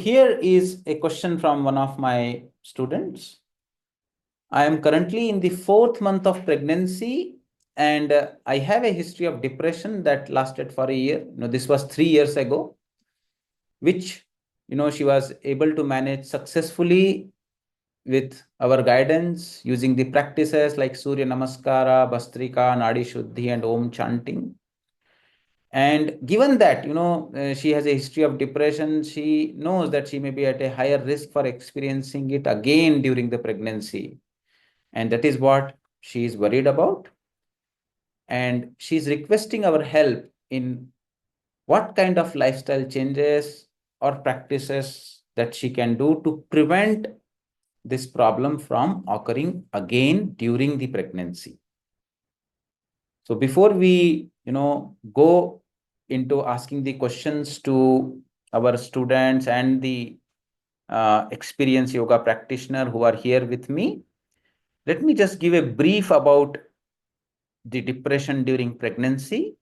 here is a question from one of my students. I am currently in the 4th month of pregnancy and I have a history of depression that lasted for a year. This was 3 years ago, which, she was able to manage successfully with our guidance using the practices like Surya Namaskara, Bastrika, Nadi Shuddhi, and Om chanting. And given that, she has a history of depression, she knows that she may be at a higher risk for experiencing it again during the pregnancy. And that is what she is worried about. And she's requesting our help in what kind of lifestyle changes or practices that she can do to prevent this problem from occurring again during the pregnancy. So before we, go into asking the questions to our students and the experienced yoga practitioner who are here with me, let me just give a brief about the depression during pregnancy.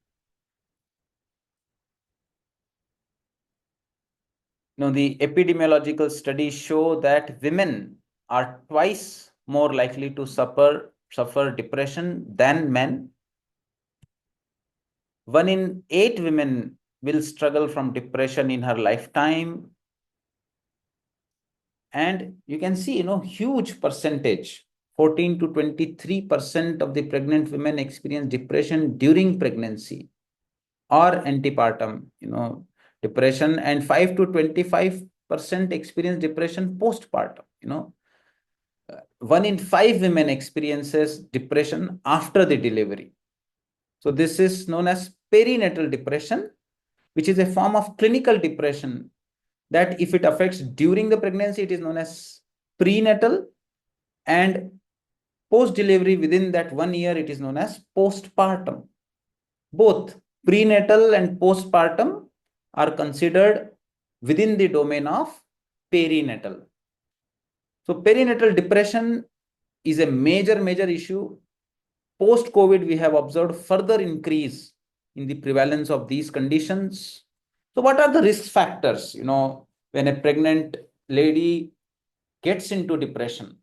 The epidemiological studies show that women are twice more likely to suffer depression than men. 1 in 8 women will struggle from depression in her lifetime. And you can see, huge percentage, 14 to 23% of the pregnant women experience depression during pregnancy or antepartum, depression, and 5 to 25% experience depression postpartum. 1 in 5 women experiences depression after the delivery. So this is known as perinatal depression, which is a form of clinical depression that if it affects during the pregnancy, it is known as prenatal, and post-delivery within that 1 year, it is known as postpartum. Both prenatal and postpartum are considered within the domain of perinatal. So perinatal depression is a major issue. Post-COVID, we have observed further increase in the prevalence of these conditions. So what are the risk factors, when a pregnant lady gets into depression?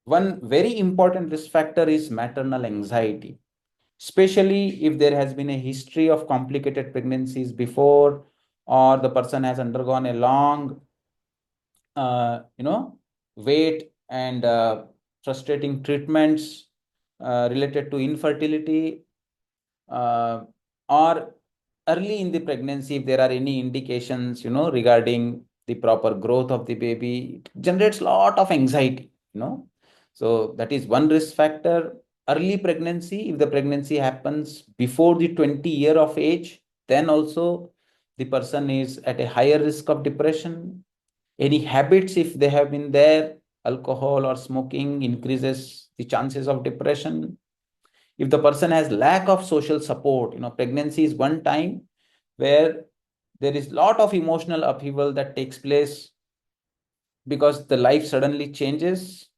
One very important risk factor is maternal anxiety, especially if there has been a history of complicated pregnancies before, or the person has undergone a long, wait and frustrating treatments related to infertility, or early in the pregnancy, if there are any indications, regarding the proper growth of the baby, it generates a lot of anxiety, So that is one risk factor. Early pregnancy, if the pregnancy happens before the 20 year of age, then also the person is at a higher risk of depression. Any habits, if they have been there, alcohol or smoking increases the chances of depression. If the person has lack of social support, pregnancy is one time where there is lot of emotional upheaval that takes place because the life suddenly changes.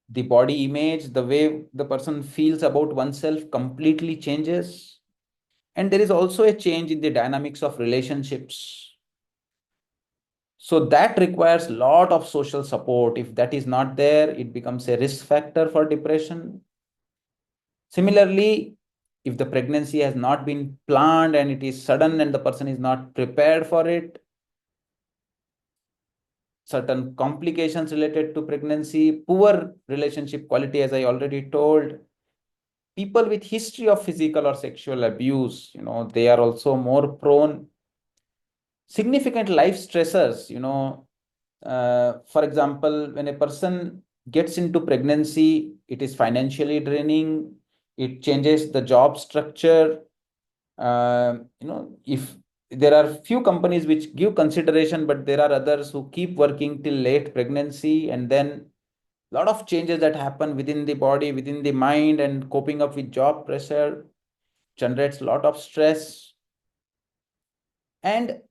The body image, the way the person feels about oneself completely changes. And there is also a change in the dynamics of relationships. So that requires a lot of social support. If that is not there, it becomes a risk factor for depression. Similarly, if the pregnancy has not been planned and it is sudden and the person is not prepared for it, certain complications related to pregnancy, poor relationship quality, as I already told, people with history of physical or sexual abuse, they are also more prone. Significant life stressors, for example, when a person gets into pregnancy, it is financially draining, it changes the job structure. If there are few companies which give consideration, but there are others who keep working till late pregnancy, and then a lot of changes that happen within the body, within the mind, and coping up with job pressure generates a lot of stress. And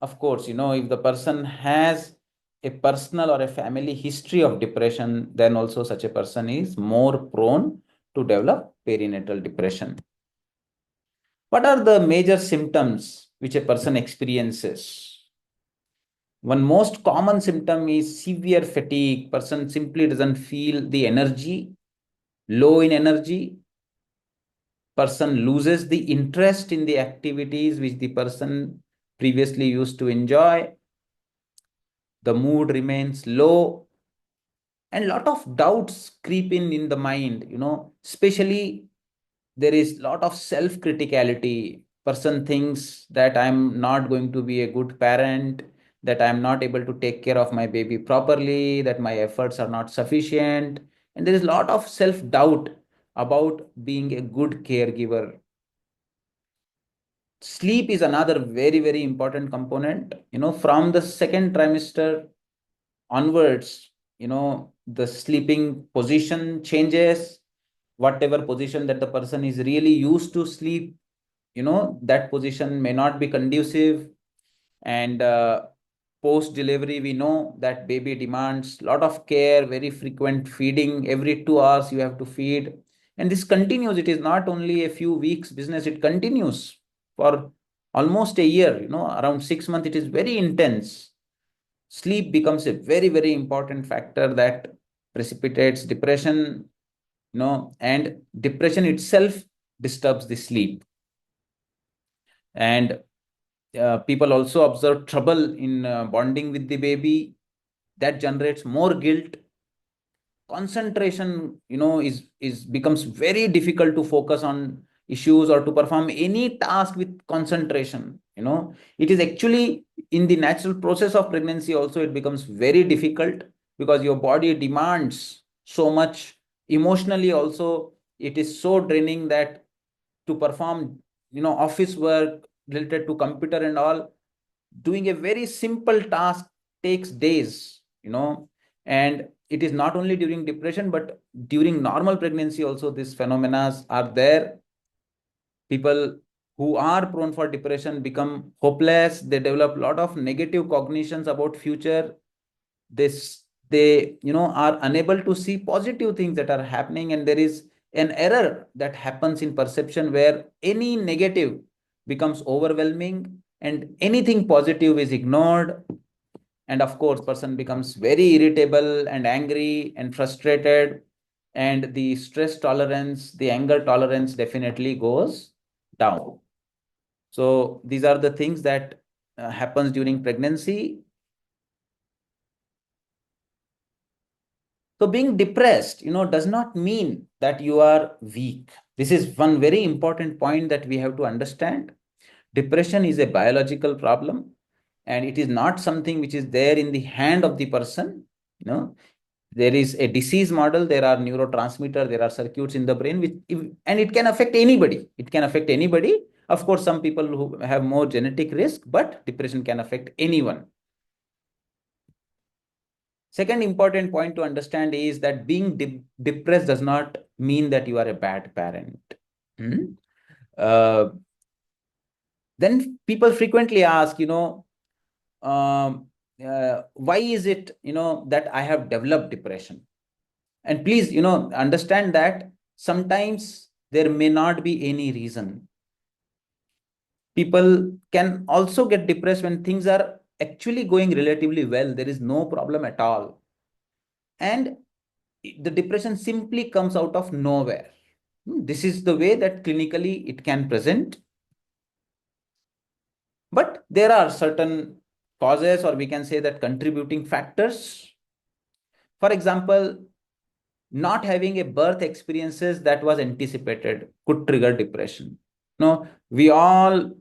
of course, if the person has a personal or a family history of depression, then also such a person is more prone to develop perinatal depression. What are the major symptoms which a person experiences? One most common symptom is severe fatigue. Person simply doesn't feel the energy, low in energy. Person loses the interest in the activities which the person previously used to enjoy. The mood remains low, and lot of doubts creep in the mind, especially there is lot of self criticality. Person thinks that I'm not going to be a good parent, that I'm not able to take care of my baby properly, that my efforts are not sufficient, and there is lot of self doubt about being a good caregiver. Sleep is another very, very important component. From the second trimester onwards, the sleeping position changes. Whatever position that the person is really used to sleep, that position may not be conducive. And post delivery, we know that baby demands a lot of care, very frequent feeding. Every 2 hours you have to feed, and this continues. It is not only a few weeks business, it continues for almost a year, around 6 months. It is very intense. Sleep becomes a very, very important factor that precipitates depression, and depression itself disturbs the sleep. And people also observe trouble in bonding with the baby. That generates more guilt. Concentration, is becomes very difficult to focus on issues or to perform any task with concentration. It is actually in the natural process of pregnancy also, it becomes very difficult because your body demands so much. Emotionally also, it is so draining that to perform, office work related to computer and all, doing a very simple task takes days. And it is not only during depression, but during normal pregnancy also these phenomena are there. People who are prone for depression become hopeless. They develop a lot of negative cognitions about future. They are unable to see positive things that are happening, and there is an error that happens in perception where any negative becomes overwhelming and anything positive is ignored. And of course, person becomes very irritable and angry and frustrated, and the stress tolerance, the anger tolerance definitely goes down. So these are the things that happens during pregnancy. So being depressed, does not mean that you are weak. This is one very important point that we have to understand. Depression is a biological problem, and it is not something which is there in the hand of the person. You know, there is a disease model, there are neurotransmitter, there are circuits in the brain, and it can affect anybody. It can affect anybody. Of course, some people who have more genetic risk, but depression can affect anyone. Second important point to understand is that being depressed does not mean that you are a bad parent. Hmm? Uh, then people frequently ask, why is it, that I have developed depression? And please, understand that sometimes there may not be any reason. People can also get depressed when things are actually going relatively well. There is no problem at all. And the depression simply comes out of nowhere. This is the way that clinically it can present. But there are certain causes, or we can say that contributing factors. For example, not having a birth experiences that was anticipated could trigger depression. No, we all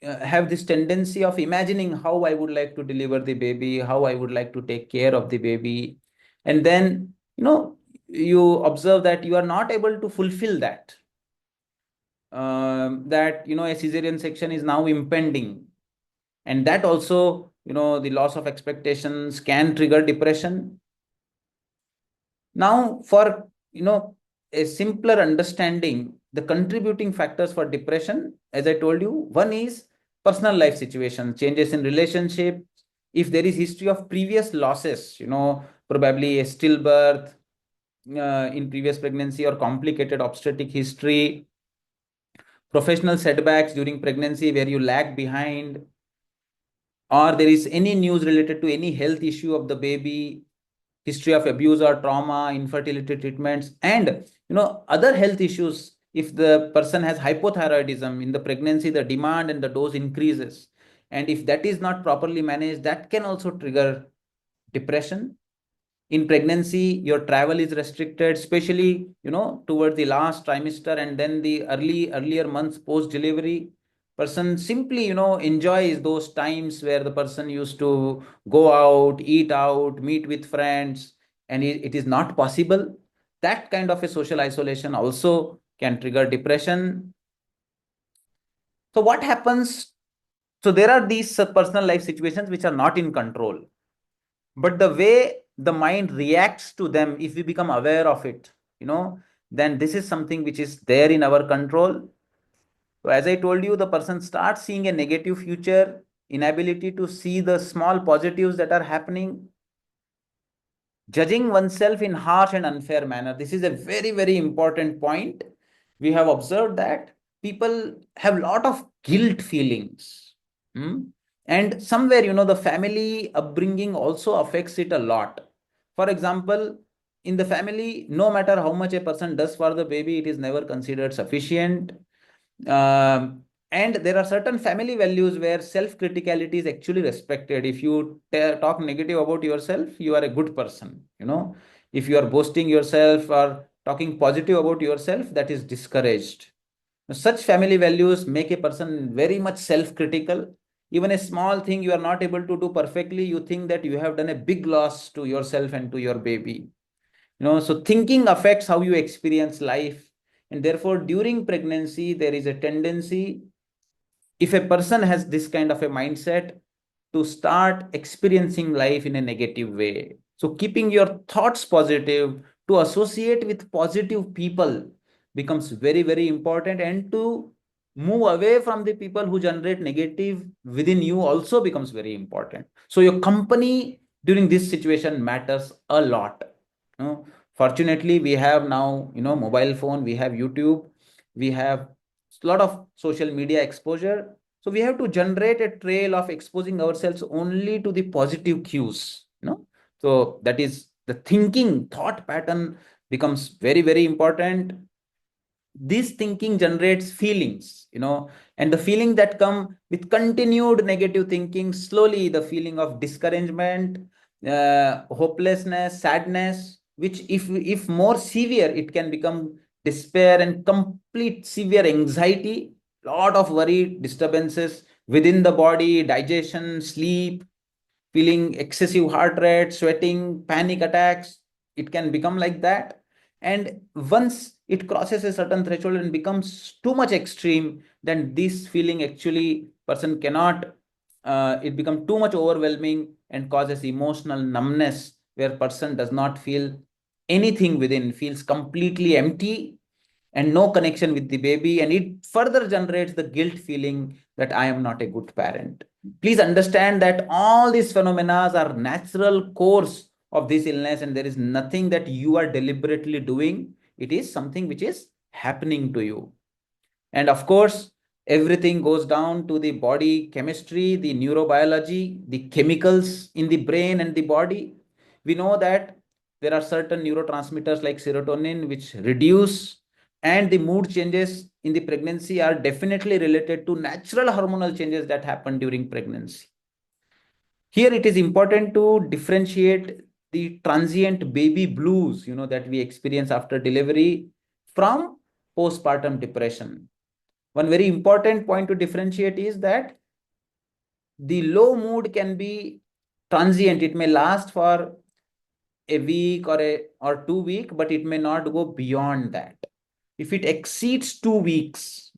have this tendency of imagining how I would like to deliver the baby, how I would like to take care of the baby. And then, you observe that you are not able to fulfill that. That, a cesarean section is now impending. And that also, the loss of expectations can trigger depression. Now, for a simpler understanding, the contributing factors for depression, as I told you, one is personal life situation, changes in relationship. If there is history of previous losses, probably a stillbirth in previous pregnancy or complicated obstetric history, professional setbacks during pregnancy where you lag behind, or there is any news related to any health issue of the baby, history of abuse or trauma, infertility treatments, and other health issues. If the person has hypothyroidism in the pregnancy, the demand and the dose increases, and if that is not properly managed, that can also trigger depression. In pregnancy, your travel is restricted, especially toward the last trimester and then the earlier months post delivery. Person simply enjoys those times where the person used to go out, eat out, meet with friends, and it is not possible. That kind of a social isolation also can trigger depression. So what happens? So there are these personal life situations which are not in control, but the way the mind reacts to them, if we become aware of it, then this is something which is there in our control. So as I told you, the person starts seeing a negative future, inability to see the small positives that are happening, judging oneself in harsh and unfair manner. This is a very, very important point. We have observed that people have a lot of guilt feelings. Hmm? And somewhere, the family upbringing also affects it a lot. For example, in the family, no matter how much a person does for the baby, it is never considered sufficient. Um, and there are certain family values where self-criticality is actually respected. If you talk negative about yourself, you are a good person. If you are boasting yourself or talking positive about yourself, that is discouraged. Such family values make a person very much self-critical. Even a small thing you are not able to do perfectly, you think that you have done a big loss to yourself and to your baby. So thinking affects how you experience life, and therefore during pregnancy there is a tendency, if a person has this kind of a mindset, to start experiencing life in a negative way. So keeping your thoughts positive, to associate with positive people becomes very, very important, and to move away from the people who generate negative within you also becomes very important. So your company during this situation matters a lot. you know Fortunately, we have now mobile phone, we have YouTube, we have a lot of social media exposure. So we have to generate a trail of exposing ourselves only to the positive cues. So that is the thinking thought pattern becomes very, very important. This thinking generates feelings, and the feeling that come with continued negative thinking, slowly the feeling of discouragement, hopelessness, sadness, which if more severe, it can become despair and complete severe anxiety, lot of worry, disturbances within the body, digestion, sleep, feeling excessive heart rate, sweating, panic attacks. It can become like that. And once it crosses a certain threshold and becomes too much extreme, then this feeling actually person cannot, it becomes too much overwhelming and causes emotional numbness, where person does not feel anything within, feels completely empty and no connection with the baby, and it further generates the guilt feeling that I am not a good parent. Please understand that all these phenomena are natural course of this illness, and there is nothing that you are deliberately doing. It is something which is happening to you. And of course, everything goes down to the body chemistry, the neurobiology, the chemicals in the brain and the body. We know that there are certain neurotransmitters like serotonin which reduce, and the mood changes in the pregnancy are definitely related to natural hormonal changes that happen during pregnancy. Here it is important to differentiate the transient baby blues, that we experience after delivery, from postpartum depression. One very important point to differentiate is that the low mood can be transient. It may last for a week or 2 week, but it may not go beyond that. If it exceeds 2 weeks,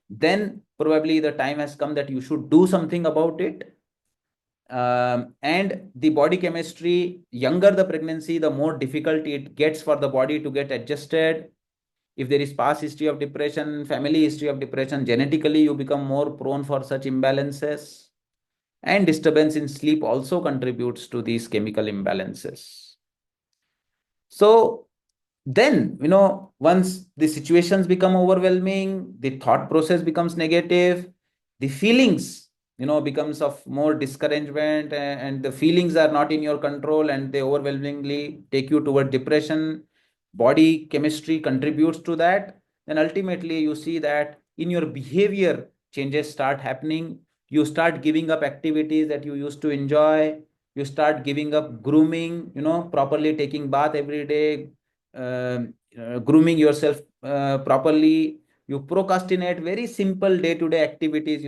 then probably the time has come that you should do something about it. And the body chemistry, younger the pregnancy, the more difficult it gets for the body to get adjusted. If there is past history of depression, family history of depression, genetically you become more prone for such imbalances. And disturbance in sleep also contributes to these chemical imbalances. So then, once the situations become overwhelming, the thought process becomes negative, the feelings becomes of more discouragement, and the feelings are not in your control and they overwhelmingly take you toward depression. Body chemistry contributes to that. Then ultimately you see that in your behavior changes start happening. You start giving up activities that you used to enjoy. You start giving up grooming, properly taking bath every day, grooming yourself properly. You procrastinate very simple day-to-day activities,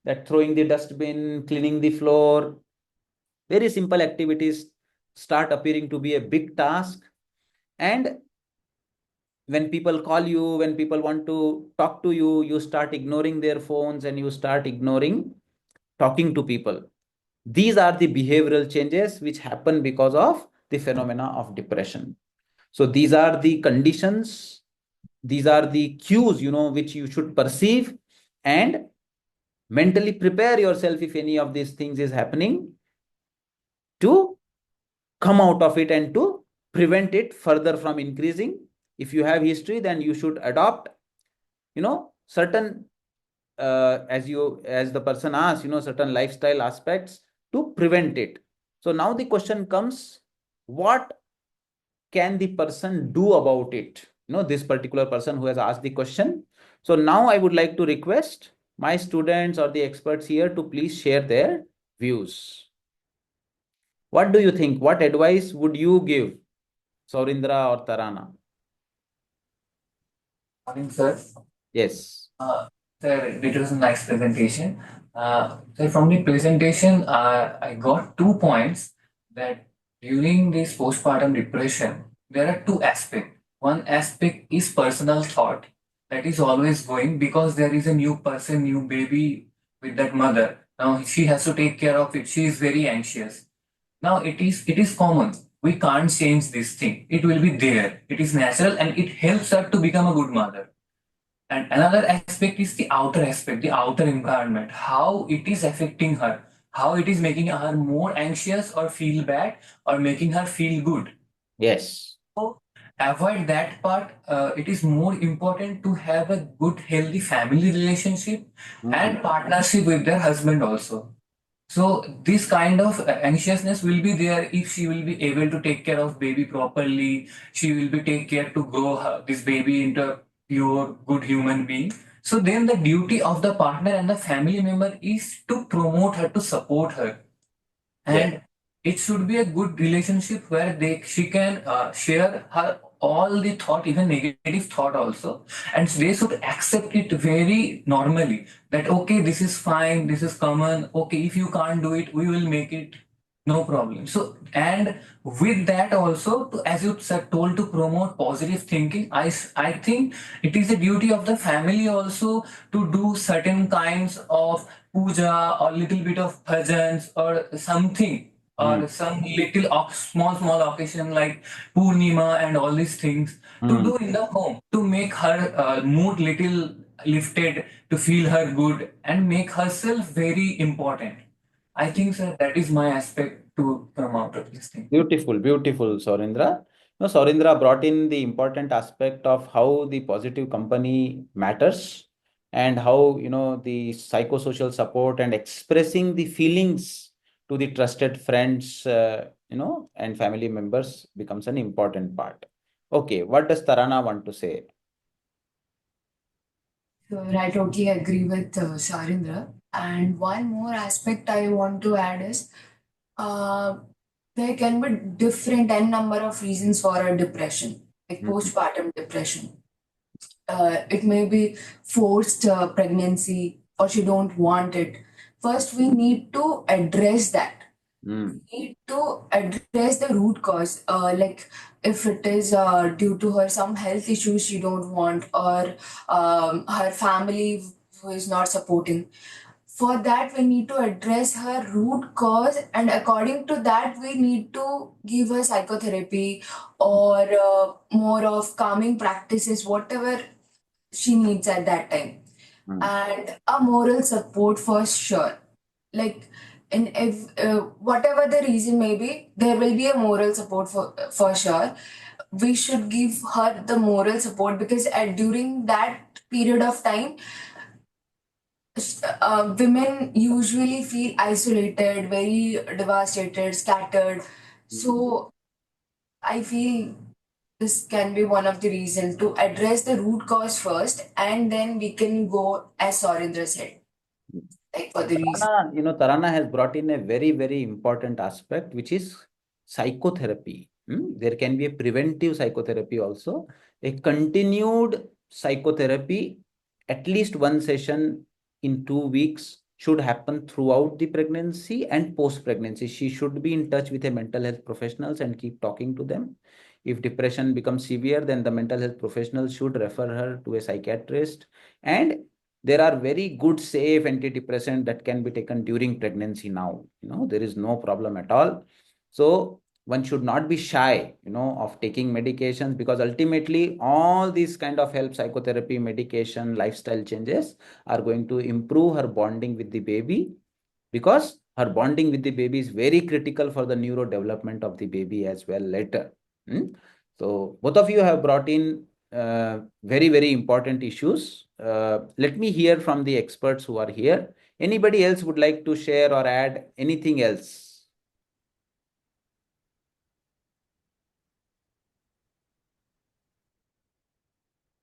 that throwing the dustbin, cleaning the floor, very simple activities start appearing to be a big task. And when people call you, when people want to talk to you, you start ignoring their phones and you start ignoring talking to people. These are the behavioral changes which happen because of the phenomena of depression. So these are the conditions, these are the cues, which you should perceive and mentally prepare yourself if any of these things is happening, to come out of it and to prevent it further from increasing. If you have history, then you should adopt, certain, as the person asks, certain lifestyle aspects to prevent it. So now the question comes, what can the person do about it? This particular person who has asked the question. So now I would like to request my students or the experts here to please share their views. What do you think? What advice would you give, Saurindra or Tarana? Morning, sir. Yes. Sir, it was a nice presentation. Sir, from the presentation, I got 2 points that during this postpartum depression, there are two aspects. One aspect is personal thought that is always going because there is a new person, new baby with that mother. Now she has to take care of it. She is very anxious. Now it is common. We can't change this thing. It will be there. It is natural and it helps her to become a good mother. And another aspect is the outer aspect, the outer environment, how it is affecting her, how it is making her more anxious or feel bad or making her feel good. Yes. So avoid that part. It is more important to have a good, healthy family relationship Mm. and partnership with their husband also. So this kind of anxiousness will be there if she will be able to take care of baby properly. She will be take care to grow this baby into a pure good human being. So then the duty of the partner and the family member is to promote her, to support her, Yes. and it should be a good relationship where they she can share her all the thought, even negative thought also, and they should accept it very normally that okay, this is fine, this is common, okay, if you can't do it, we will make it, no problem. So and with that also to, as you said, told, to promote positive thinking, I think it is a duty of the family also to do certain kinds of puja or little bit of bhajans or something, Mm. or some little small occasion like Purnima and all these things to Mm. do in the home to make her mood little lifted, to feel her good and make herself very important. I think, sir, that is my aspect to come out of this thing. Beautiful, beautiful, Saurindra. Saurindra brought in the important aspect of how the positive company matters, and how, the psychosocial support and expressing the feelings to the trusted friends, and family members becomes an important part. Okay, what does Tarana want to say? Sure, I totally agree with Sharindra. And one more aspect I want to add is uh, there can be different n number of reasons for a depression, like Mm. postpartum depression. It may be forced pregnancy or she don't want it. First, we need to address that. Mm. Need to address the root cause, like if it is due to her some health issues she don't want, or her family who is not supporting. For that we need to address her root cause, and according to that we need to give her psychotherapy or more of calming practices, whatever she needs at that time. Mm. And a moral support for sure, like in if whatever the reason may be, there will be a moral support for sure. We should give her the moral support because at during that period of time women usually feel isolated, very devastated, scattered. So I feel this can be one of the reasons to address the root cause first, and then we can go as Sorendra said, like for the reason. Tarana has brought in a very, very important aspect, which is psychotherapy. There can be a preventive psychotherapy also, a continued psychotherapy, at least one session in 2 weeks should happen throughout the pregnancy and post-pregnancy. She should be in touch with a mental health professionals and keep talking to them. If depression becomes severe, then the mental health professional should refer her to a psychiatrist. And there are very good safe antidepressant that can be taken during pregnancy now. There is no problem at all. So one should not be shy, of taking medications, because ultimately all these kind of help, psychotherapy, medication, lifestyle changes, are going to improve her bonding with the baby, because her bonding with the baby is very critical for the neurodevelopment of the baby as well later. Hmm? So both of you have brought in very, very important issues. Let me hear from the experts who are here. Anybody else would like to share or add anything else?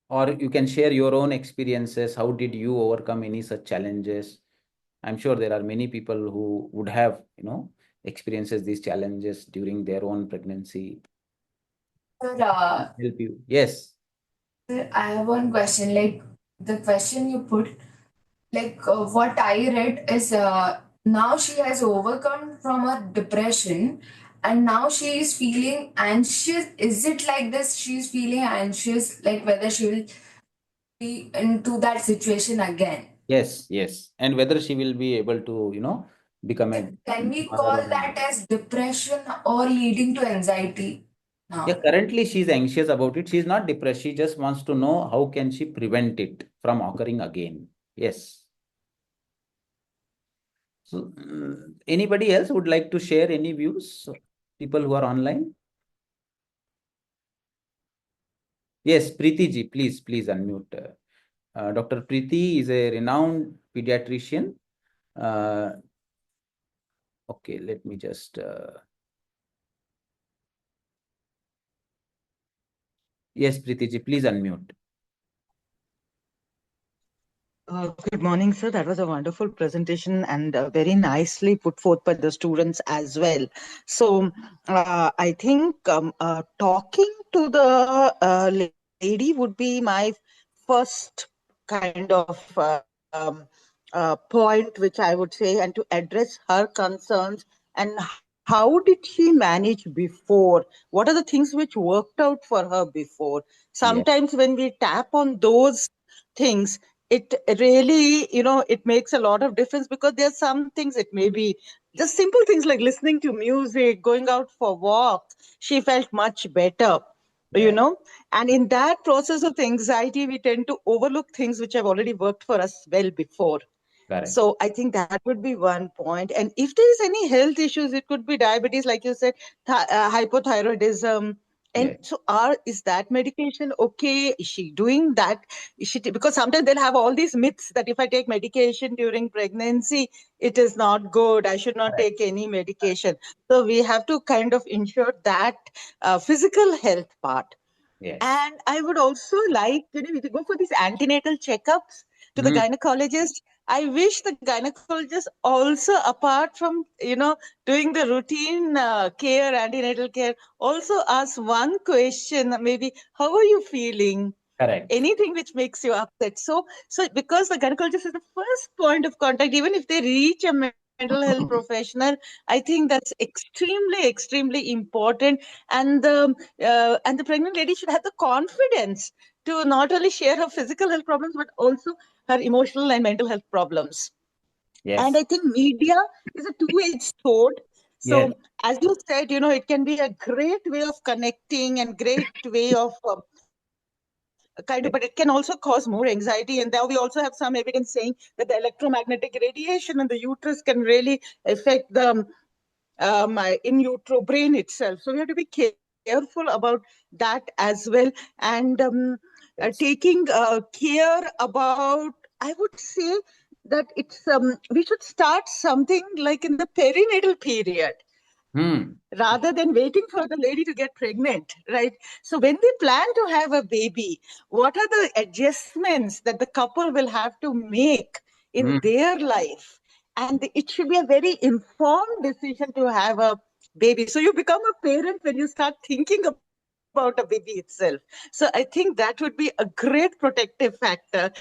Or you can share your own experiences. How did you overcome any such challenges? I'm sure there are many people who would have, experiences these challenges during their own pregnancy. Sir, Help you. Yes. sir, I have one question. Like the question you put, what I read is now she has overcome from her depression and now she is feeling anxious. Is it like this? She's feeling anxious, like whether she will be into that situation again. Yes, yes. And whether she will be able to, become a Can we mother call or not. that as depression or leading to anxiety Yeah, now? currently she's anxious about it. She's not depressed. She just wants to know how can she prevent it from occurring again. Yes. So, anybody else would like to share any views? People who are online? Yes, Preeti ji, please unmute. Dr. Preeti is a renowned pediatrician. Uh, okay, let me just. Yes, Preeti ji, please unmute. Good morning, sir. That was a wonderful presentation and very nicely put forth by the students as well. So, I think talking to the lady would be my first kind of point, which I would say, and to address her concerns and how did she manage before? What are the things which worked out for her before? Yes, Sometimes when we tap on those things, it really, it makes a lot of difference because there's some things, it may be just simple things like listening to music, going out for walks. She felt much better, you yeah, know. And in that process of anxiety, we tend to overlook things which have already worked for us well before. correct. So I think that would be one point. And if there is any health issues, it could be diabetes, like you said, hypothyroidism. And Yes, so, is that medication okay? Is she doing that? Is she because sometimes they'll have all these myths that if I take medication during pregnancy, it is not good. I should not correct. take any medication. So we have to kind of ensure that physical health part. Yes. And I would also like, to go for these antenatal checkups to the Mm, gynecologist. I wish the gynecologist also, apart from, doing the routine care, antenatal care, also ask one question, maybe, how are you feeling? correct. Anything which makes you upset. So because the gynecologist is the first point of contact, even if they reach a mental health professional, I think that's extremely important. And the pregnant lady should have the confidence to not only share her physical health problems but also her emotional and mental health problems. And Yes, I think media is a two-edged sword. yes, So as you said, it can be a great way of connecting and great way of kind of, but it can also cause more anxiety. And there we also have some evidence saying that the electromagnetic radiation in the uterus can really affect the in utero brain itself. So we have to be careful about that as well. And yes. taking care about, I would say, that it's we should start something like in the perinatal period rather than waiting for the lady to get pregnant, right? So when they plan to have a baby, what are the adjustments that the couple will have to make in their life? And it should be a very informed decision to have a baby. So you become a parent when you start thinking about a baby itself. So I think that would be a great protective factor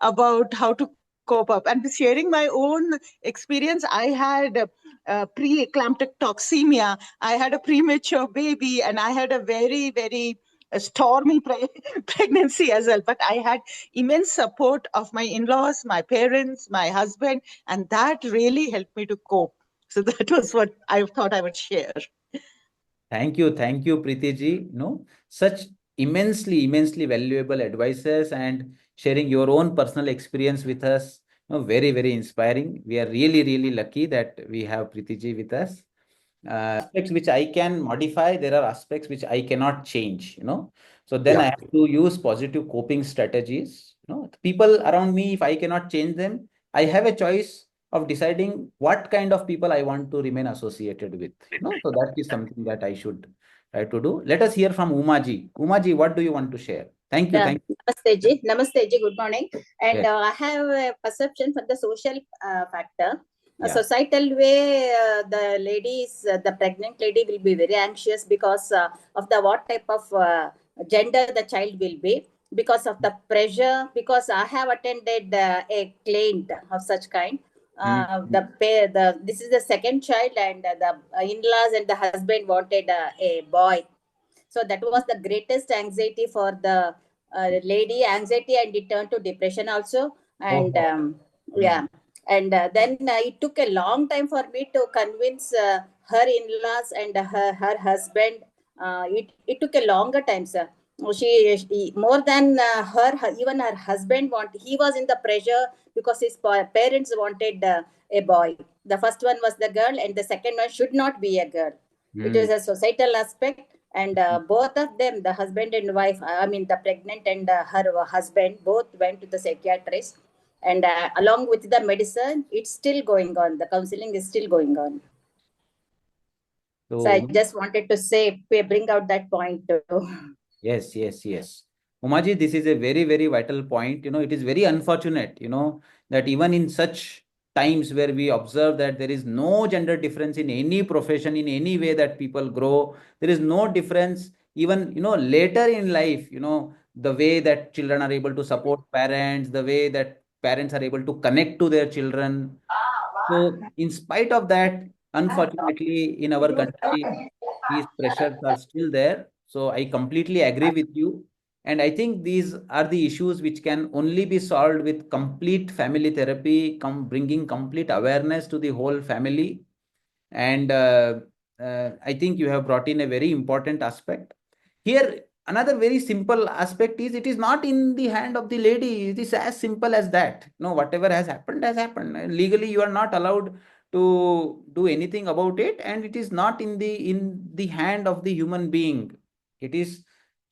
about how to cope up. And sharing my own experience, I had pre-eclamptic toxemia. I had a premature baby, and I had a very, very stormy pregnancy as well. But I had immense support of my in-laws, my parents, my husband, and that really helped me to cope. So that was what I thought I would share. Thank you, Preeti ji. No, such immensely valuable advices and sharing your own personal experience with us. No, very inspiring. We are really lucky that we have Preeti ji with us. Aspects which I can modify, there are aspects which I cannot change, So then I Yeah. have to use positive coping strategies. People around me, if I cannot change them, I have a choice of deciding what kind of people I want to remain associated with. So that is something that I should try to do. Let us hear from Umaji. Umaji, what do you want to share? Thank you. Thank you. Namaste ji. Namaste ji. Good morning. And Yes. I have a perception for the social factor. A Yeah. societal way, the pregnant lady will be very anxious because of the what type of gender the child will be, because of the pressure. Because I have attended a client of such kind. This is the second child, and the in-laws and the husband wanted a boy. So that was the greatest anxiety for the lady, anxiety, and it turned to depression also. And Oh. yeah, and then it took a long time for me to convince her in-laws and her husband. It took a longer time, sir. She more than even her husband he was in the pressure because his parents wanted a boy. The first one was the girl, and the second one should not be a girl. It is a societal aspect, and both of them, the husband and wife, I mean the pregnant and her husband, both went to the psychiatrist, and along with the medicine, it's still going on. The counseling is still going on. So I So, just wanted to say, bring out that point too. yes. Umaji, this is a very vital point. It is very unfortunate, that even in such times where we observe that there is no gender difference in any profession, in any way that people grow, there is no difference. Even, later in life, the way that children are able to support parents, the way that parents are able to connect to their children. So, in spite of that, unfortunately, in our country, these pressures are still there. So, I completely agree with you. And I think these are the issues which can only be solved with complete family therapy, bringing complete awareness to the whole family. And I think you have brought in a very important aspect. Here, another very simple aspect is it is not in the hand of the lady. It is as simple as that. Whatever has happened has happened. Legally, you are not allowed to do anything about it, and it is not in the hand of the human being. It is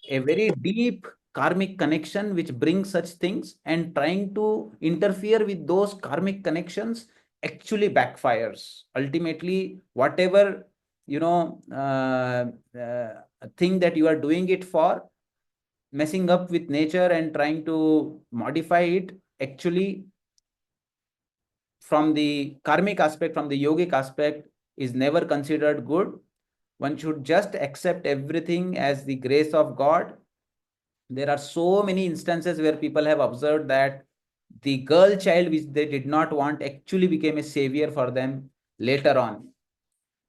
a very deep karmic connection which brings such things, and trying to interfere with those karmic connections actually backfires. Ultimately, whatever thing that you are doing it for, messing up with nature and trying to modify it, actually from the karmic aspect, from the yogic aspect, is never considered good. One should just accept everything as the grace of God. There are so many instances where people have observed that the girl child which they did not want actually became a savior for them later on.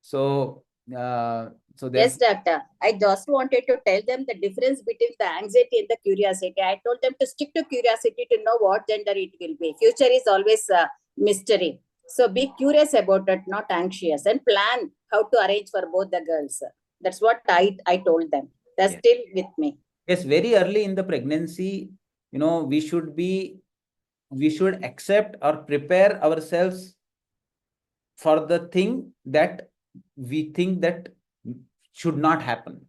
So, Yes, therefore, doctor. I just wanted to tell them the difference between the anxiety and the curiosity. I told them to stick to curiosity to know what gender it will be. Future is always a mystery. So be curious about it, not anxious, and plan how to arrange for both the girls. That's what I told them. They're yes, still with me. yes, very early in the pregnancy, we should accept or prepare ourselves for the thing that we think that should not happen.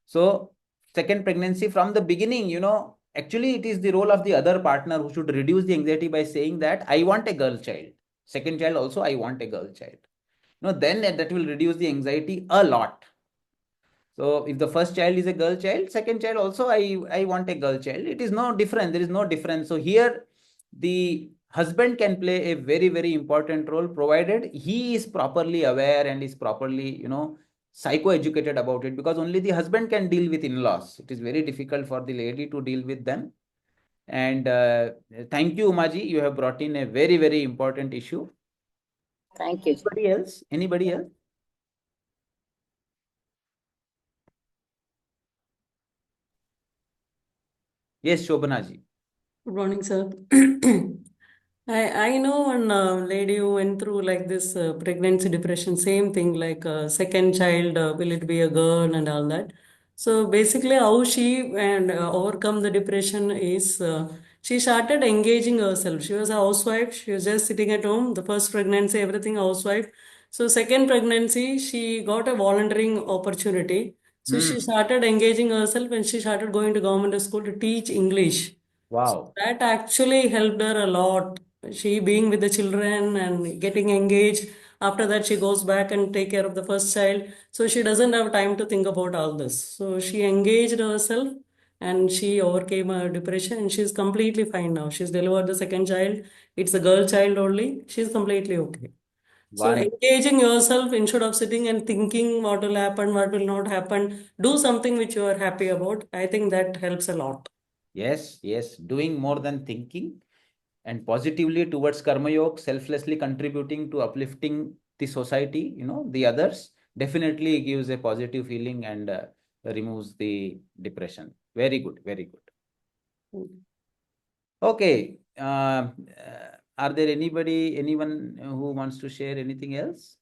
So second pregnancy from the beginning, actually it is the role of the other partner who should reduce the anxiety by saying that I want a girl child. Second child also, I want a girl child. Then that will reduce the anxiety a lot. So if the first child is a girl child, second child also, I want a girl child. It is no different. There is no difference. So here the husband can play a very, very important role, provided he is properly aware and is properly, psycho-educated about it, because only the husband can deal with in-laws. It is very difficult for the lady to deal with them. And thank you, Umaji. You have brought in a very, very important issue. Thank you. Anybody else? Anybody else? Yes, Shobhana ji. Good morning, sir. I know one lady who went through like this pregnancy depression, same thing, like second child, will it be a girl and all that. So basically, how she and overcome the depression is she started engaging herself. She was a housewife. She was just sitting at home. The first pregnancy, everything housewife. So second pregnancy, she got a volunteering opportunity. So she started engaging herself and she started going to government school to teach English. Wow. That actually helped her a lot. She being with the children and getting engaged. After that, she goes back and take care of the first child. So she doesn't have time to think about all this. So she engaged herself and she overcame her depression and she's completely fine now. She's delivered the second child. It's a girl child only. She's completely okay. So One. engaging yourself instead of sitting and thinking what will happen, what will not happen, do something which you are happy about. I think that helps a lot. Yes, yes. Doing more than thinking and positively towards Karma Yoga, selflessly contributing to uplifting the society, the others, definitely gives a positive feeling and removes the depression. Very good, very good. Okay. Are there anyone who wants to share anything else?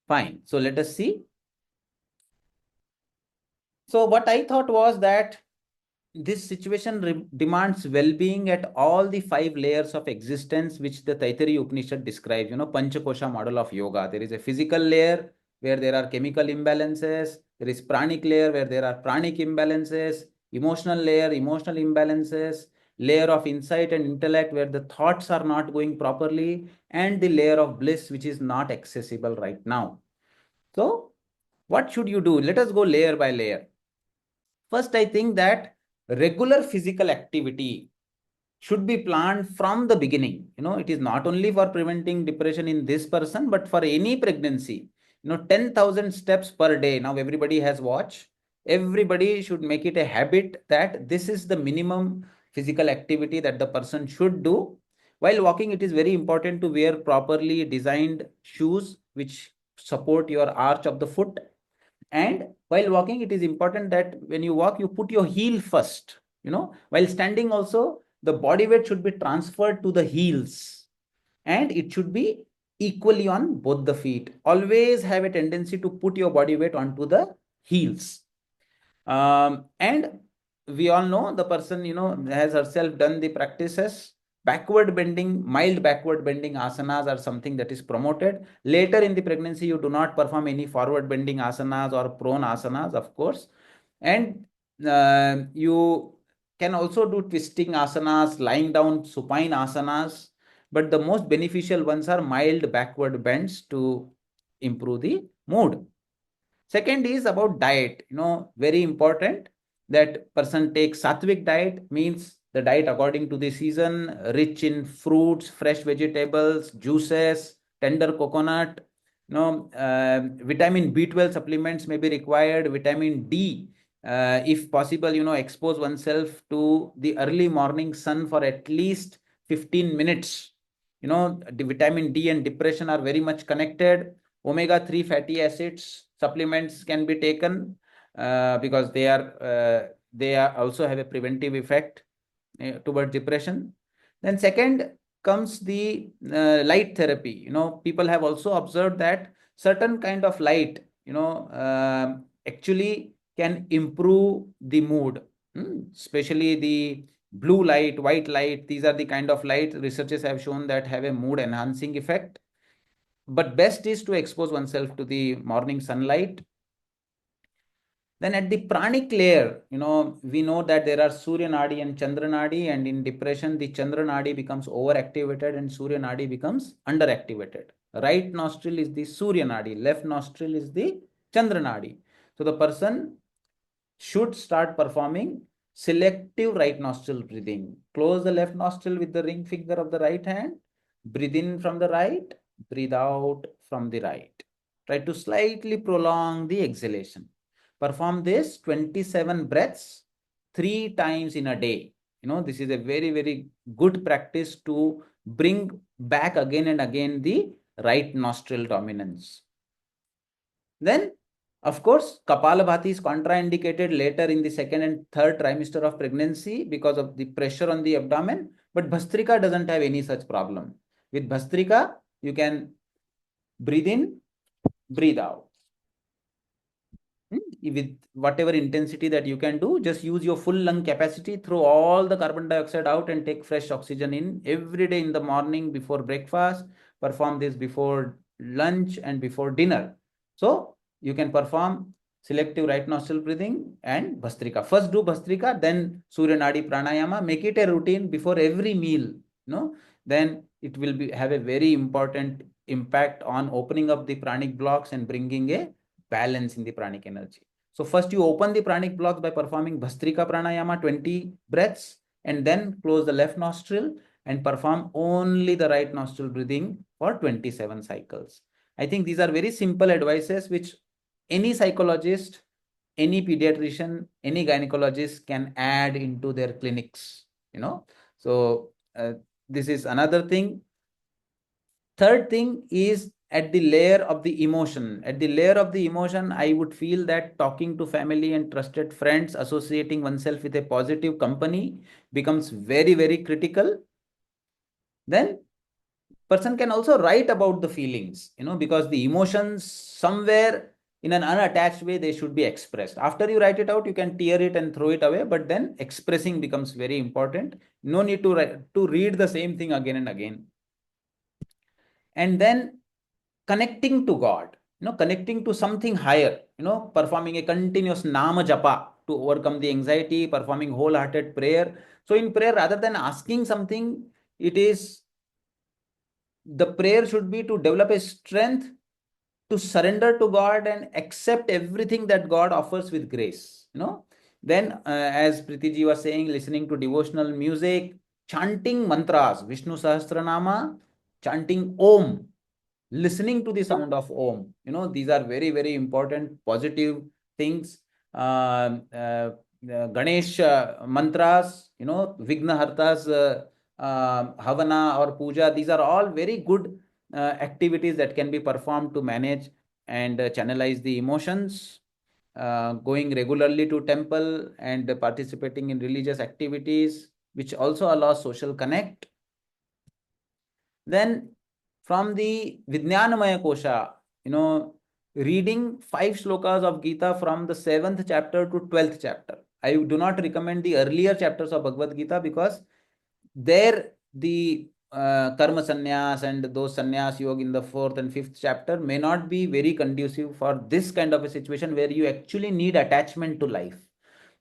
Fine. So let us see. So what I thought was that this situation demands well-being at all the 5 layers of existence which the Taittiriya Upanishad describes, Panchakosha model of yoga. There is a physical layer where there are chemical imbalances. There is pranic layer where there are pranic imbalances, emotional layer, emotional imbalances, layer of insight and intellect where the thoughts are not going properly, and the layer of bliss which is not accessible right now. So what should you do? Let us go layer by layer. First, I think that regular physical activity should be planned from the beginning. It is not only for preventing depression in this person, but for any pregnancy. 10,000 steps per day. Now everybody has watch. Everybody should make it a habit that this is the minimum physical activity that the person should do. While walking, it is very important to wear properly designed shoes which support your arch of the foot. And while walking, it is important that when you walk, you put your heel first. While standing also, the body weight should be transferred to the heels and it should be equally on both the feet. Always have a tendency to put your body weight onto the heels. And we all know the person, has herself done the practices. Backward bending, mild backward bending asanas are something that is promoted. Later in the pregnancy, you do not perform any forward bending asanas or prone asanas, of course. And you can also do twisting asanas, lying down supine asanas. But the most beneficial ones are mild backward bends to improve the mood. Second is about diet. Very important that person takes sattvic diet, means the diet according to the season, rich in fruits, fresh vegetables, juices, tender coconut. Vitamin B12 supplements may be required. Vitamin D, if possible, expose oneself to the early morning sun for at least 15 minutes. The vitamin D and depression are very much connected. Omega-3 fatty acids supplements can be taken because they are also have a preventive effect towards depression. Then second comes the light therapy. People have also observed that certain kind of light, actually can improve the mood, especially the blue light, white light. These are the kind of light researchers have shown that have a mood enhancing effect. But best is to expose oneself to the morning sunlight. Then at the pranic layer, we know that there are Surya Nadi and Chandra Nadi, and in depression, the Chandra Nadi becomes overactivated and Surya Nadi becomes underactivated. Right nostril is the Surya Nadi, left nostril is the Chandra Nadi. So the person should start performing selective right nostril breathing. Close the left nostril with the ring finger of the right hand, breathe in from the right, breathe out from the right. Try to slightly prolong the exhalation. Perform this 27 breaths 3 times in a day. This is a very, very good practice to bring back again and again the right nostril dominance. Then, of course, Kapalabhati is contraindicated later in the second and third trimester of pregnancy because of the pressure on the abdomen. But Bhastrika doesn't have any such problem. With Bhastrika, you can breathe in, breathe out. With whatever intensity that you can do, just use your full lung capacity, throw all the carbon dioxide out and take fresh oxygen in every day in the morning before breakfast. Perform this before lunch and before dinner. So you can perform selective right nostril breathing and Bhastrika. First do Bhastrika, then Surya Nadi Pranayama. Make it a routine before every meal. Then it will have a very important impact on opening up the pranic blocks and bringing a balance in the pranic energy. So first you open the pranic blocks by performing Bhastrika Pranayama 20 breaths, and then close the left nostril and perform only the right nostril breathing for 27 cycles. I think these are very simple advices which any psychologist, any pediatrician, any gynecologist can add into their clinics. So this is another thing. Third thing is at the layer of the emotion. At the layer of the emotion, I would feel that talking to family and trusted friends, associating oneself with a positive company becomes very, very critical. Then person can also write about the feelings, because the emotions somewhere in an unattached way, they should be expressed. After you write it out, you can tear it and throw it away, but then expressing becomes very important. No need to read the same thing again and again. And then connecting to God, connecting to something higher, performing a continuous Nama Japa to overcome the anxiety, performing wholehearted prayer. So in prayer, rather than asking something, the prayer should be to develop a strength to surrender to God and accept everything that God offers with grace. Then as Pritiji was saying, listening to devotional music, chanting mantras, Vishnu Sahasranama, chanting Om, listening to the sound of Om. These are very, very important positive things. Ganesh mantras, Vignahartas, Havana or Puja, these are all very good activities that can be performed to manage and channelize the emotions. Going regularly to temple and participating in religious activities, which also allows social connect. Then from the Vijnanamaya Kosha, reading 5 slokas of Gita from the 7th chapter to 12th chapter. I do not recommend the earlier chapters of Bhagavad Gita because there the karma sannyas and those sannyas yoga in the 4th and 5th chapter may not be very conducive for this kind of a situation where you actually need attachment to life.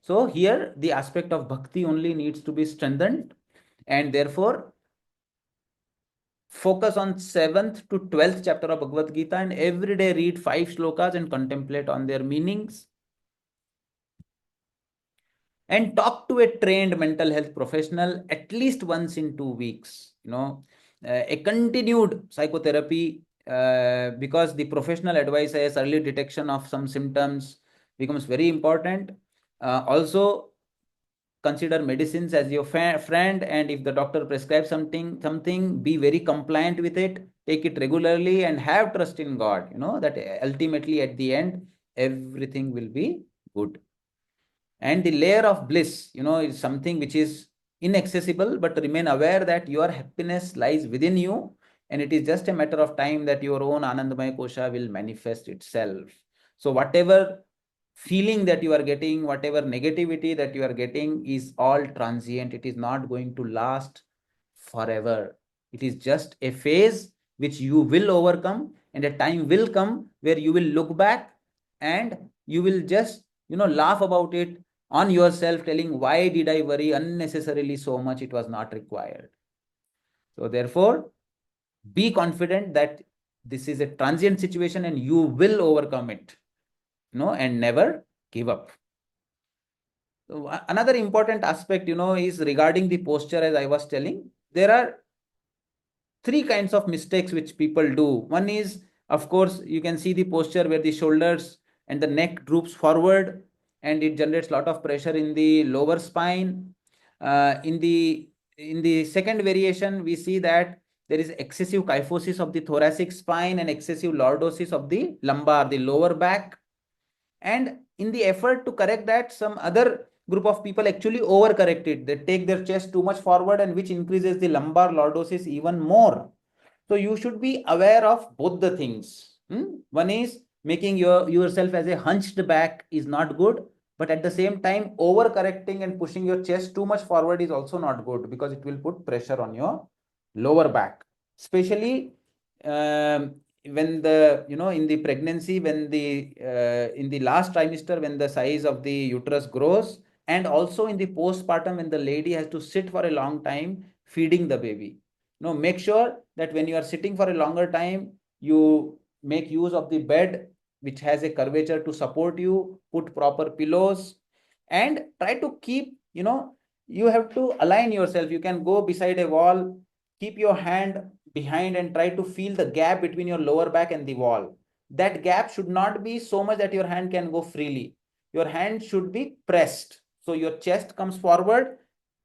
So here the aspect of bhakti only needs to be strengthened, and therefore focus on 7th to 12th chapter of Bhagavad Gita and every day read 5 slokas and contemplate on their meanings. And talk to a trained mental health professional at least once in 2 weeks. A continued psychotherapy, because the professional advice as early detection of some symptoms becomes very important. Also, consider medicines as your friend, and if the doctor prescribes something, be very compliant with it, take it regularly and have trust in God, that ultimately at the end everything will be good. And the layer of bliss, is something which is inaccessible, but remain aware that your happiness lies within you, and it is just a matter of time that your own Anandamaya Kosha will manifest itself. So whatever feeling that you are getting, whatever negativity that you are getting is all transient. It is not going to last forever. It is just a phase which you will overcome, and a time will come where you will look back and you will just laugh about it on yourself, telling, why did I worry unnecessarily so much? It was not required. So therefore, be confident that this is a transient situation and you will overcome it, and never give up. So another important aspect, is regarding the posture. As I was telling, there are three kinds of mistakes which people do. One is, of course, you can see the posture where the shoulders and the neck droops forward, and it generates a lot of pressure in the lower spine. In the second variation, we see that there is excessive kyphosis of the thoracic spine and excessive lordosis of the lumbar, the lower back. And in the effort to correct that, some other group of people actually overcorrect it. They take their chest too much forward, and which increases the lumbar lordosis even more. So you should be aware of both the things. One is making yourself as a hunched back is not good, but at the same time, overcorrecting and pushing your chest too much forward is also not good, because it will put pressure on your lower back, especially when in the pregnancy, when the in the last trimester, when the size of the uterus grows, and also in the postpartum, when the lady has to sit for a long time feeding the baby. Make sure that when you are sitting for a longer time, you make use of the bed which has a curvature to support you, put proper pillows, and try to keep, you have to align yourself. You can go beside a wall, keep your hand behind and try to feel the gap between your lower back and the wall. That gap should not be so much that your hand can go freely. Your hand should be pressed. So your chest comes forward,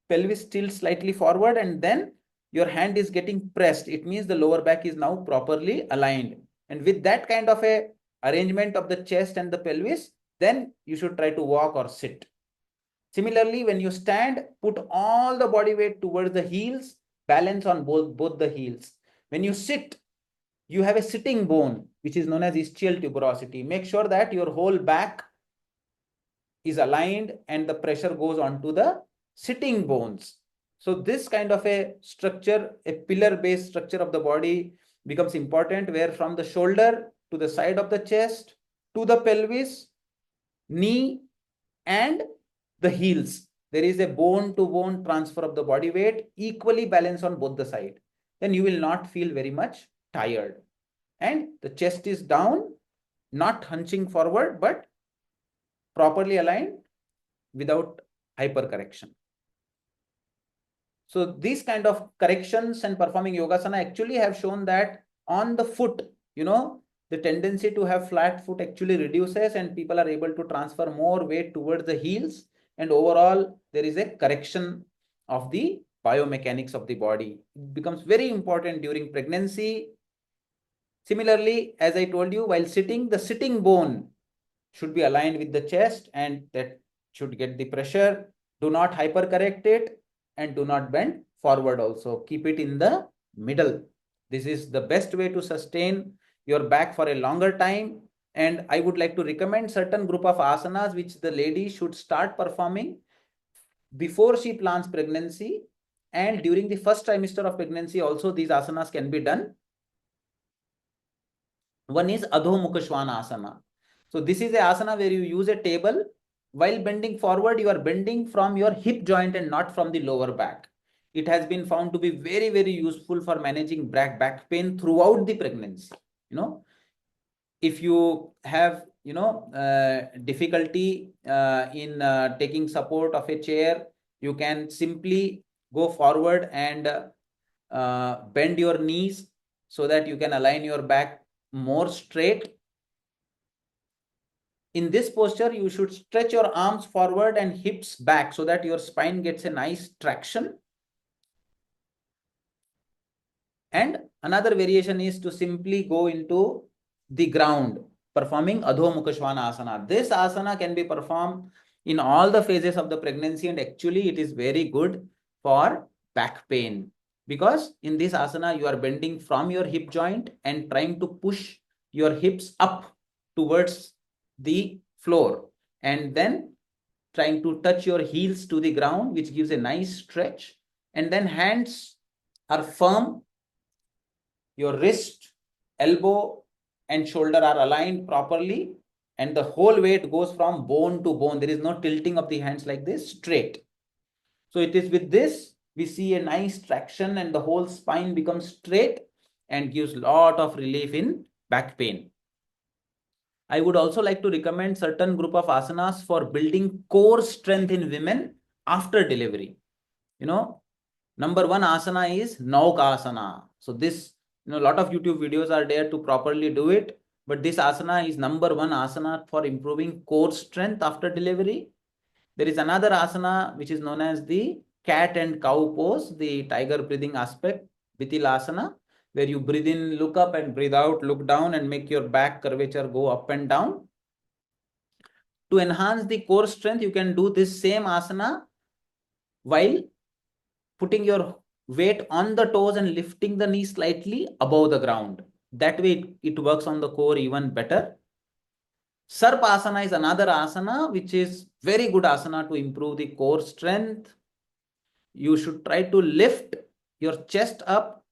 pelvis still slightly forward, and then your hand is getting pressed. It means the lower back is now properly aligned. And with that kind of a arrangement of the chest and the pelvis, then you should try to walk or sit. Similarly, when you stand, put all the body weight towards the heels, balance on both the heels. When you sit, you have a sitting bone, which is known as ischial tuberosity. Make sure that your whole back is aligned and the pressure goes onto the sitting bones. So this kind of a structure, a pillar-based structure of the body, becomes important, where from the shoulder to the side of the chest, to the pelvis, knee, and the heels, there is a bone-to-bone transfer of the body weight, equally balanced on both the sides. Then you will not feel very much tired. And the chest is down, not hunching forward, but properly aligned without hypercorrection. So these kind of corrections and performing yogasana actually have shown that on the foot, the tendency to have flat foot actually reduces, and people are able to transfer more weight towards the heels. And overall, there is a correction of the biomechanics of the body. It becomes very important during pregnancy. Similarly, as I told you, while sitting, the sitting bone should be aligned with the chest, and that should get the pressure. Do not hypercorrect it, and do not bend forward also. Keep it in the middle. This is the best way to sustain your back for a longer time. And I would like to recommend certain group of asanas which the lady should start performing before she plans pregnancy, and during the first trimester of pregnancy also these asanas can be done. One is Adho Mukha Svanasana. So this is a asana where you use a table. While bending forward, you are bending from your hip joint and not from the lower back. It has been found to be very, very useful for managing back pain throughout the pregnancy. If you have, difficulty in taking support of a chair, you can simply go forward and bend your knees so that you can align your back more straight. In this posture, you should stretch your arms forward and hips back so that your spine gets a nice traction. And another variation is to simply go into the ground, performing Adho Mukha Svanasana. This asana can be performed in all the phases of the pregnancy, and actually it is very good for back pain, because in this asana you are bending from your hip joint and trying to push your hips up towards the floor, and then trying to touch your heels to the ground, which gives a nice stretch. And then hands are firm, your wrist, elbow, and shoulder are aligned properly, and the whole weight goes from bone to bone. There is no tilting of the hands like this, straight. So it is with this, we see a nice traction and the whole spine becomes straight and gives lot of relief in back pain. I would also like to recommend certain group of asanas for building core strength in women after delivery. You know, number one asana is Naukasana. So this, a lot of YouTube videos are there to properly do it. But this asana is number one asana for improving core strength after delivery. There is another asana which is known as the cat and cow pose, the tiger breathing aspect, Vitilasana, where you breathe in, look up, and breathe out, look down, and make your back curvature go up and down. To enhance the core strength, you can do this same asana while putting your weight on the toes and lifting the knee slightly above the ground. That way, it works on the core even better. Sarpasana is another asana which is very good asana to improve the core strength. You should try to lift your chest up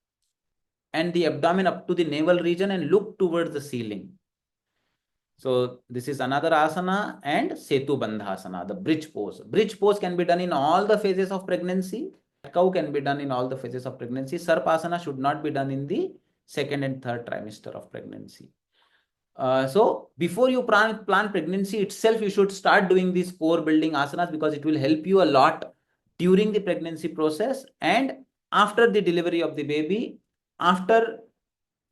and the abdomen up to the navel region and look towards the ceiling. So this is another asana, and Setu Bandhasana, the bridge pose. Bridge pose can be done in all the phases of pregnancy. Cow can be done in all the phases of pregnancy. Sarpasana should not be done in the second and third trimester of pregnancy. So before you plan pregnancy itself, you should start doing these core building asanas because it will help you a lot during the pregnancy process and after the delivery of the baby. After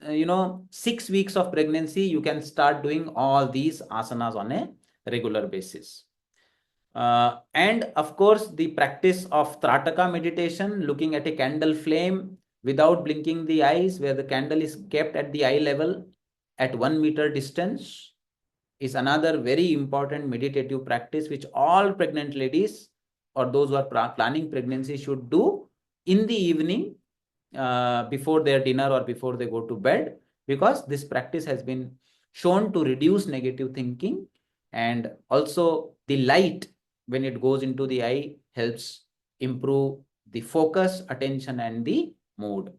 6 weeks of pregnancy, you can start doing all these asanas on a regular basis. And of course, the practice of Trataka meditation, looking at a candle flame without blinking the eyes, where the candle is kept at the eye level at 1 meter distance, is another very important meditative practice which all pregnant ladies or those who are planning pregnancy should do in the evening before their dinner or before they go to bed, because this practice has been shown to reduce negative thinking, and also the light when it goes into the eye helps improve the focus, attention, and the mood.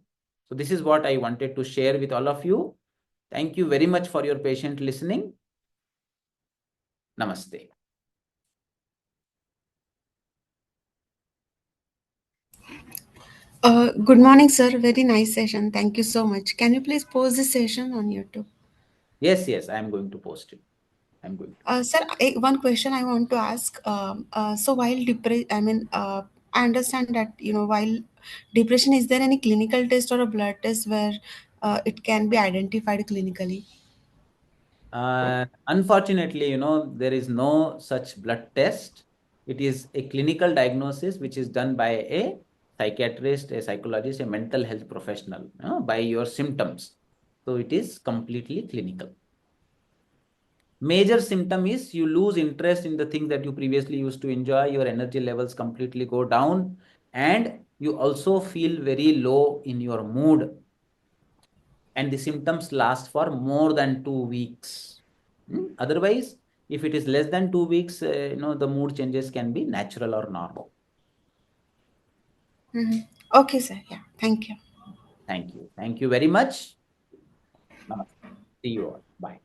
So this is what I wanted to share with all of you. Thank you very much for your patient listening. Namaste. Good morning, sir. Very nice session. Thank you so much. Can you please post this session on YouTube? Yes, I am going to post it. I'm going to. Sir, one question I want to ask. So while I understand that while depression, is there any clinical test or a blood test where it can be identified clinically? Unfortunately, there is no such blood test. It is a clinical diagnosis which is done by a psychiatrist, a psychologist, a mental health professional, by your symptoms. So it is completely clinical. Major symptom is you lose interest in the things that you previously used to enjoy, your energy levels completely go down, and you also feel very low in your mood. And the symptoms last for more than 2 weeks. Otherwise, if it is less than 2 weeks, the mood changes can be natural or normal. Okay, sir. Yeah. Thank you. Thank you. Thank you very much. Namaste. See you all. Bye.